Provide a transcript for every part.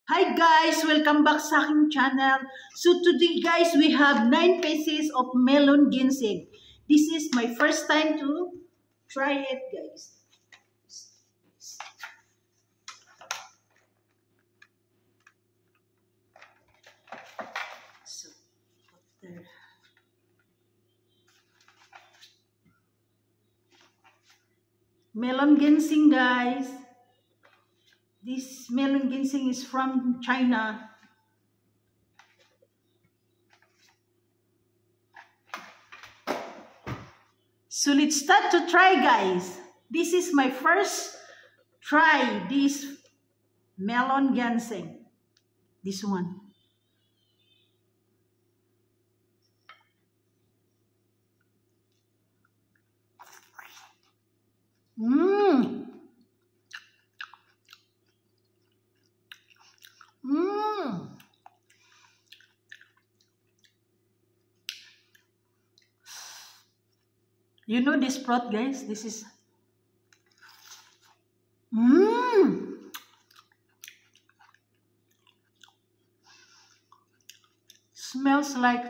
Hi guys! Welcome back sa aking channel. So today guys, we have 9 pieces of melon ginseng. This is my first time to try it guys. So, there. Melon ginseng guys. This melon ginseng is from China. So let's start to try guys. This is my first try this melon ginseng. This one. Mmm. Mmm. You know this fruit, guys? This is... Mmm. Smells like...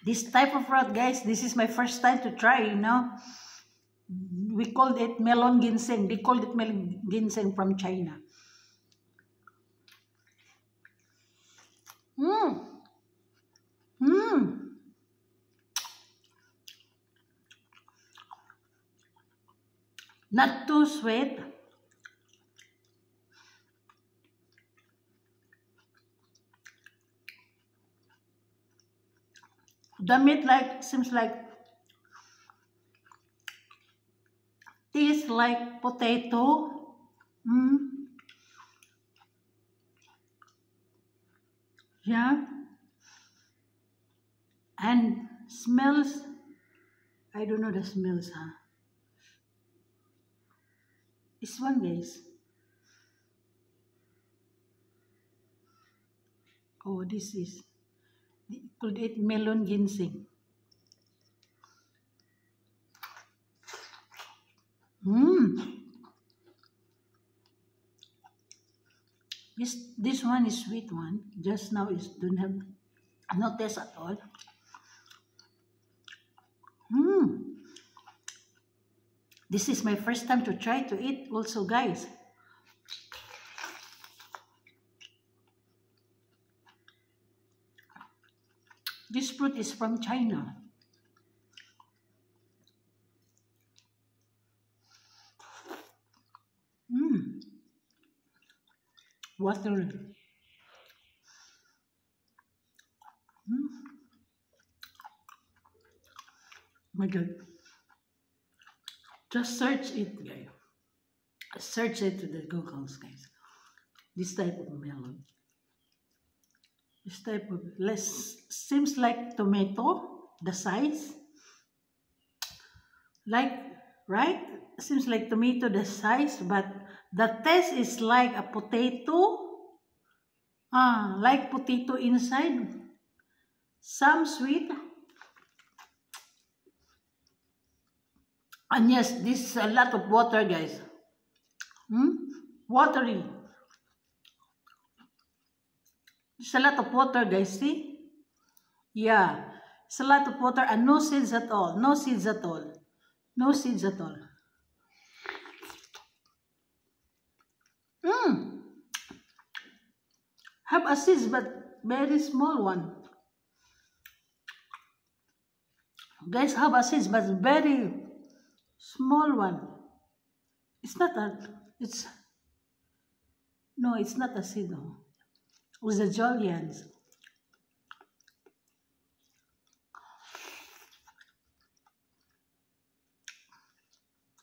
This type of fruit, guys, this is my first time to try, you know. We called it melon ginseng. They called it melon ginseng from China. Mmm. Mmm. Not too sweet. The meat seems like tastes like potato. Yeah. And smells, I don't know the smells, huh? This one, guys. Oh, this is, they called it melon ginseng. This one is sweet one. Just now is don't have no taste at all. This is my first time to try to eat also, guys. This fruit is from China. Water. My God. Just search it, guys. Search it to the Googles, guys. This type of melon. This type of seems like tomato, the size. Like, right? Seems like tomato, the size, but the taste is like a potato. Like potato inside. Some sweet. And yes, this is a lot of water, guys. Watery. It's a lot of water, guys. See? Yeah. It's a lot of water and no seeds at all. No seeds at all. No seeds at all. Have a seeds, but very small one. Guys, have a seeds, but very small one. It's not a... It's... No, it's not a seed. No. It's the Julians.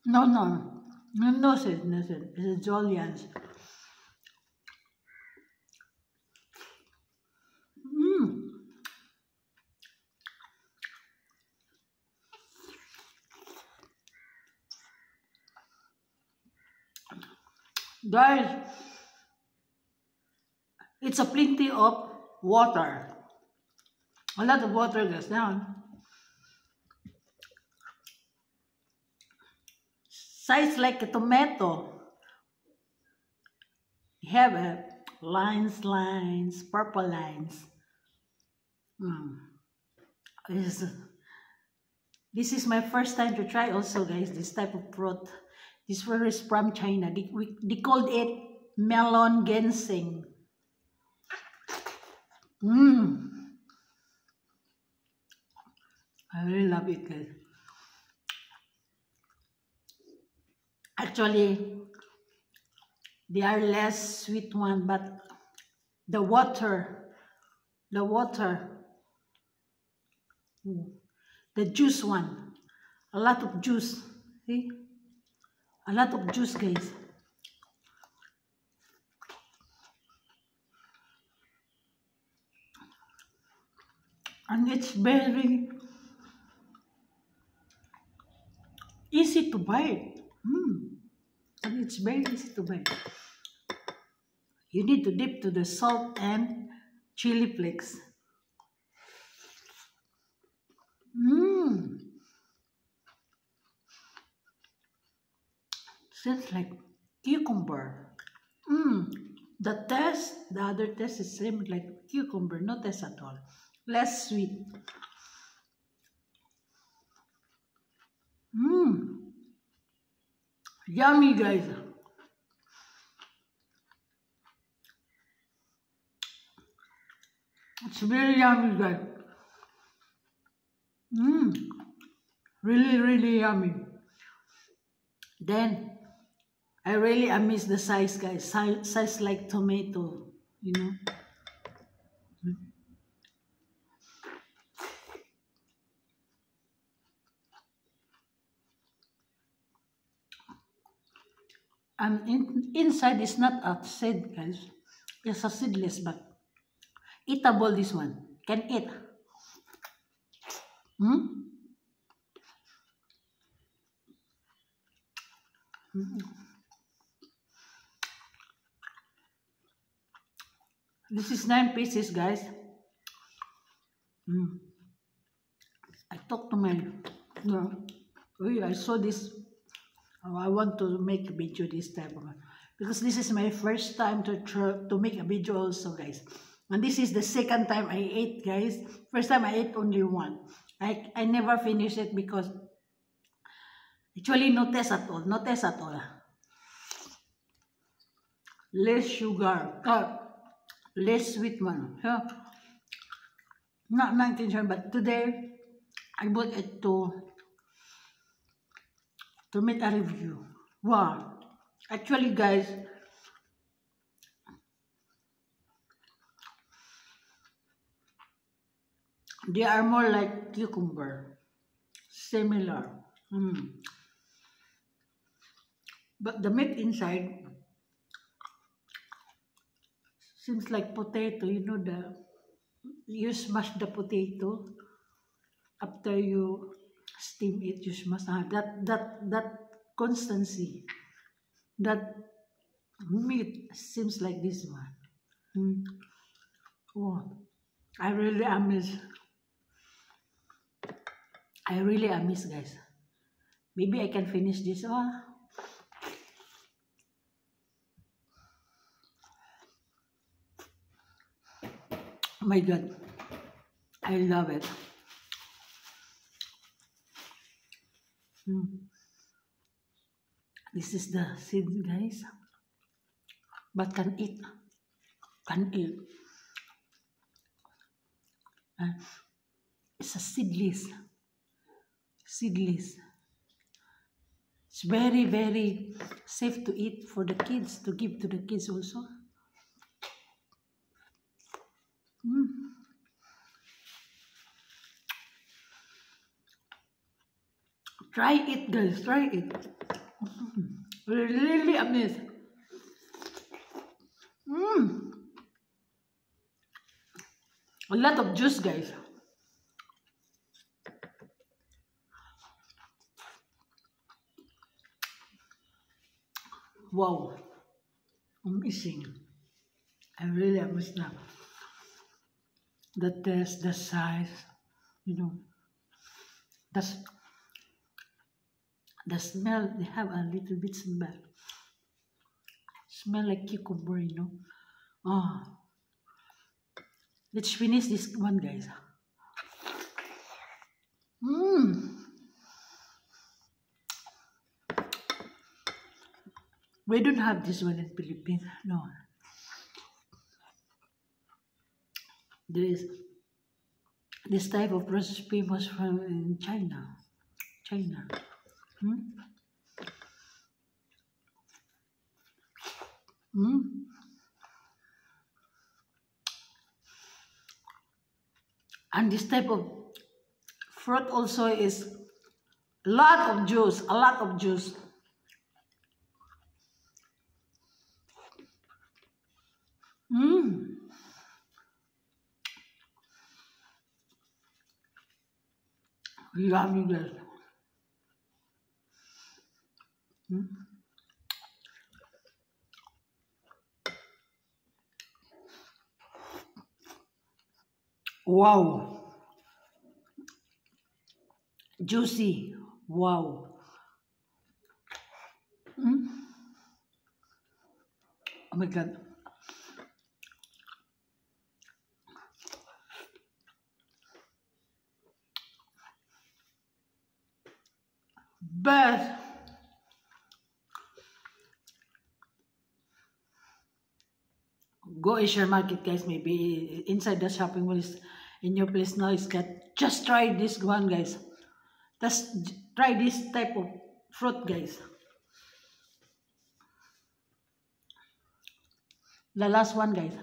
No, no. No seed, no seed. It's the Julians. Guys, It's a plenty of water. A lot of water goes down. Size like a tomato. You have lines, purple lines. Mm. This, this is my first time to try also, guys, this type of fruit. This fruit is from China. They called it melon ginseng. Mmm. I really love it, guys. Actually, they are less sweet one, but the water, the water, the juice one, a lot of juice. See? A lot of juice, guys. And it's very easy to buy. And it's very easy to buy. You need to dip to the salt and chili flakes. Seems like cucumber. The other taste is same like cucumber, no taste at all. Less sweet. Yummy, guys. It's very yummy, guys. Really, really yummy. Then, I really miss the size, guys. Size like tomato, you know. And inside is not a seed, guys. It's a seedless, but eatable this one. Can eat. This is 9 pieces, guys. I talked to my, I saw this. Oh, I want to make a video this time because this is my first time to make a video also, guys. And this is the second time I ate, guys. First time I ate only one. I never finished it because actually no taste at all. No taste at all. Less sugar. Less sweet one. Yeah. Not intention, but today I bought it to make a review. Wow. Actually, guys, they are more like cucumber. Similar. But the meat inside seems like potato. You know, you smash the potato after you steam it. You smash that constancy. That meat seems like this one. Oh, I really miss. I really miss, guys. Maybe I can finish this. Oh my God, I love it. This is the seed, guys. But can eat. Can eat. It's a seedless. Seedless. It's very, very safe to eat for the kids, to give to the kids also. Try it, guys. Try it. Really amazed. A lot of juice, guys. Wow. Amazing. I really miss now. The taste, the size, you know, the, the smell, they have a little bit smell. Smell like cucumber, you know. Oh, let's finish this one, guys. We don't have this one in Philippines. No. There is this type of process famous from in China. China. And this type of fruit also is a lot of juice, a lot of juice. Yummy, guys. Wow. Juicy. Wow. Oh my God. Best. Go Asia Market, guys. Maybe inside the shopping mall is in your place now. It's got, just try this one, guys. Just try this type of fruit, guys. The last one, guys.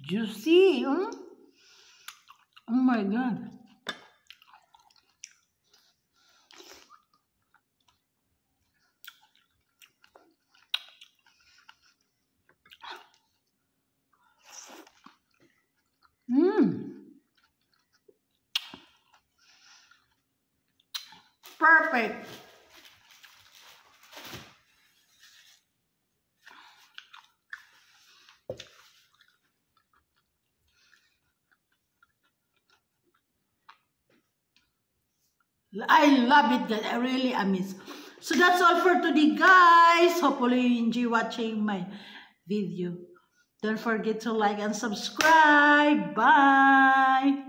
Juicy. Oh my God. Perfect. I love it, guys. I really miss. So that's all for today, guys. Hopefully you enjoy watching my video. Don't forget to like and subscribe. Bye.